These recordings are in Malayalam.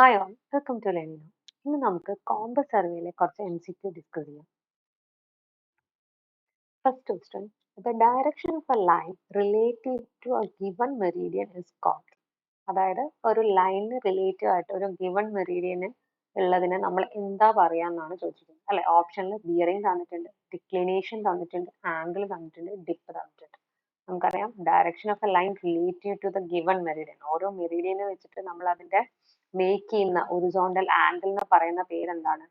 ഹായ് ഓൾ, വെൽക്കം ടു ലെനിനോ. ഇന്ന് നമുക്ക് കോമ്പസ് സർവേയിലെ കുറച്ച് MCQ ഡിസ്കസ് ചെയ്യാം. First question, the direction of a line relative to a given meridian is called. അതായത് ഒരു ലൈനിന് റിലേറ്റീവ് ആയിട്ട് ഒരു ഗിവൺ മെറീഡിയന് ഉള്ളതിനെ നമ്മൾ എന്താ പറയാന്നാണ് ചോദിച്ചിരിക്കുന്നത് അല്ലെ. ഓപ്ഷനിൽ ബിയറിംഗ് തന്നിട്ടുണ്ട്, ഡിക്ലിനേഷൻ തന്നിട്ടുണ്ട്, ആംഗിൾ തന്നിട്ടുണ്ട്, ഡിപ്പ് തന്നിട്ടുണ്ട്. നമുക്കറിയാം direction of a line relative to the given meridian. ഓരോ മെറീഡിയനെ വെച്ചിട്ട് നമ്മൾ അതിന്റെ മേക്ക് ചെയ്യുന്ന ഒറിസോണ്ടൽ ആംഗിൾ എന്ന് പറയുന്ന പേരെന്താണ്?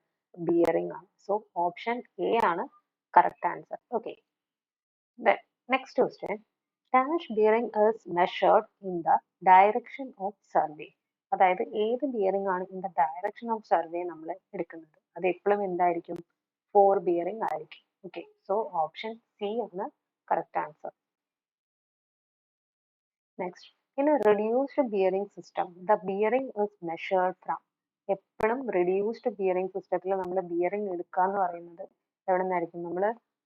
ബിയറിംഗ് ആണ്. സോ ഓപ്ഷൻ എ ആണ് correct answer. Okay, next question, dash bearing is measured in the direction of survey. അതായത് ഏത് ബിയറിംഗ് ആണ് in the direction of survey നമ്മൾ എടുക്കുന്നത്? അത് എപ്പോഴും എന്തായിരിക്കും? ഫോർ ബിയറിംഗ് ആയിരിക്കും. ഓക്കെ, സോ ഓപ്ഷൻ സി ആണ് correct answer. Next, in a reduced bearing system, the bearing is measured from. എപ്പോഴും റിഡ്യൂസ്ഡ് ബിയറിംഗ് സിസ്റ്റത്തിൽ നമ്മൾ ബിയറിംഗ് എടുക്കുക എന്ന് പറയുന്നത് എവിടെ നിന്നായിരിക്കും? നമ്മൾ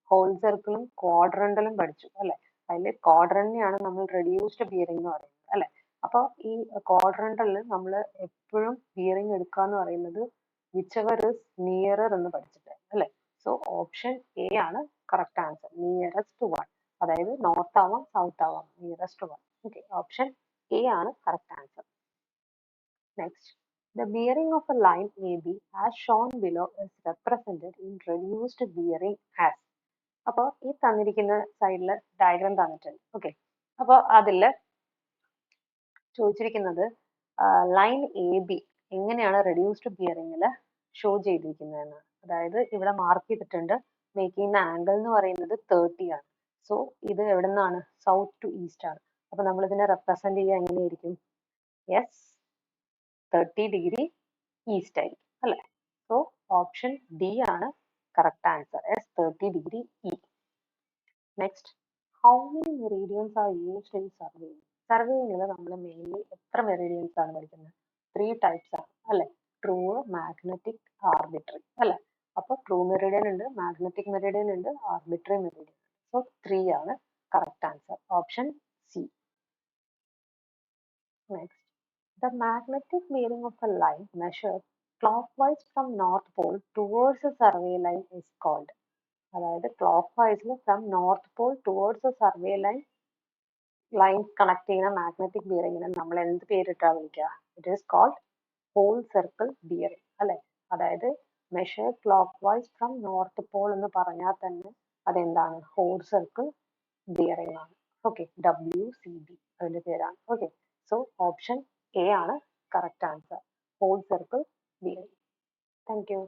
ഹോൾ സർക്കിളും ക്വാഡ്രന്റലും പഠിച്ചു അല്ലെ. അതിൽ ക്വാഡ്രന്റിനെയാണ് നമ്മൾ റിഡ്യൂസ്ഡ് ബിയറിംഗ് എന്ന് പറയുന്നത് അല്ലെ. അപ്പോൾ ഈ ക്വാഡ്രന്റലിൽ നമ്മൾ എപ്പോഴും ബിയറിംഗ് എടുക്കുക എന്ന് പറയുന്നത് whichever is nearer എന്ന് പഠിച്ചിട്ട് അല്ലെ. സോ ഓപ്ഷൻ എ ആണ് കറക്റ്റ് ആൻസർ, നിയറസ്റ്റ് വൺ. അതായത് നോർത്ത് ആവാം, സൗത്ത് ആവാം, nearest one. Okay, option A ആണ് correct answer. Next, the bearing of a line AB as shown below is represented in reduced bearing as. അപ്പോൾ ഈ തന്നിരിക്കുന്ന സൈഡിൽ ഡയഗ്രാം തന്നിട്ടുണ്ട്. ഓക്കെ, അപ്പോൾ അതിൽ ചോദിച്ചിരിക്കുന്നത് ലൈൻ എ ബി എങ്ങനെയാണ് റെഡ്യൂസ്ഡ് ബിയറിംഗിൽ ഷോ ചെയ്തിരിക്കുന്നതെന്ന്. അതായത് ഇവിടെ മാർക്ക് ചെയ്തിട്ടുണ്ട് മേക്കിംഗ് ആംഗിൾ എന്ന് പറയുന്നത് 30 ആണ്. സോ ഇത് എവിടെ നിന്നാണ്? സൗത്ത് ടു ഈസ്റ്റ് ആണ്. അപ്പൊ നമ്മൾ ഇതിനെ റെപ്രസെന്റ് ചെയ്യുക എങ്ങനെയായിരിക്കും? യെസ്, 30 ഡിഗ്രി ഈസ്റ്റ് ആയിരിക്കും അല്ലെ. സോ ഓപ്ഷൻ ഡി ആണ് correct answer, S 30 degree E. Next, how many meridians are used in surveying? സർവേയിങ്ങിൽ നമ്മൾ മെയിൻലി എത്ര മെറീഡിയൻസ് ആണ് പഠിക്കുന്നത്? 3 ടൈപ്സ് ആണ് അല്ലെ. ട്രൂ, മാഗ്നറ്റിക്, ആർബിട്രറി അല്ലെ. അപ്പോൾ ട്രൂ മെറീഡിയൻ ഉണ്ട്, മാഗ്നറ്റിക് മെറീഡിയൻ ഉണ്ട്, ആർബിട്രറി മെറീഡിയൻ. സോ 3 ആണ് correct answer, option C. Next, the magnetic bearing of a line measured clockwise from North Pole towards the survey line is called. അതായത് clockwise from North Pole towards the survey line connect ചെയ്യുന്ന മാഗ്നറ്റിക് ബിയറിംഗിനെ നമ്മൾ എന്ത് പേരിട്ടാ വിളിക്കുക? It is called whole circle bearing അല്ലെ. അതായത് measured clockwise from north pole എന്ന് പറഞ്ഞാൽ തന്നെ അതെന്താണ്? ഹോൾ സർക്കിൾ ബിയറിംഗ് ആണ്. ഓക്കെ, WCB അതിന്റെ പേരാണ്. ഓക്കെ, സോ ഓപ്ഷൻ എ ആണ് correct answer, whole circle bearing. Thank U.